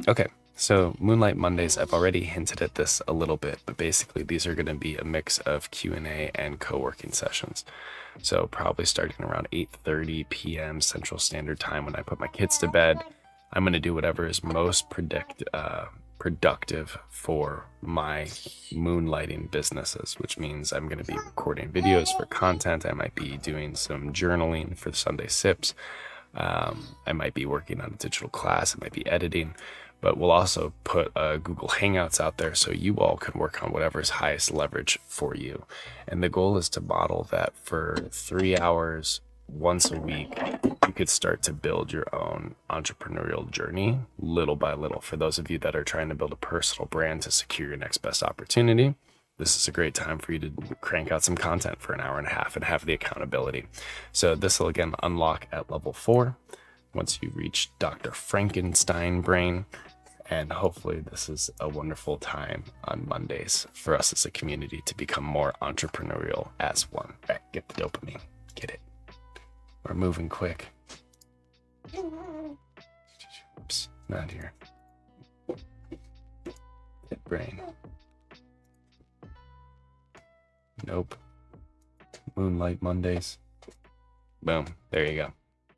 Okay, so Moonlight Mondays, I've already hinted at this a little bit, but basically these are going to be a mix of Q&A and co-working sessions. So probably starting around 8:30 p.m. Central Standard Time when I put my kids to bed. I'm going to do whatever is most productive for my moonlighting businesses, which means I'm going to be recording videos for content. I might be doing some journaling for the Sunday Sips. I might be working on a digital class. I might be editing, but we'll also put Google Hangouts out there so you all can work on whatever's highest leverage for you. And the goal is to model that for 3 hours once a week, you could start to build your own entrepreneurial journey little by little. For those of you that are trying to build a personal brand to secure your next best opportunity, this is a great time for you to crank out some content for an hour and a half and have the accountability. So this will again unlock at level 4 once you reach Dr. Frankenstein brain. And hopefully this is a wonderful time on Mondays for us as a community to become more entrepreneurial as one. Right, get the dopamine. Get it. We're moving quick. Oops, not here. Hit brain. Nope. Moonlight Mondays. Boom. There you go.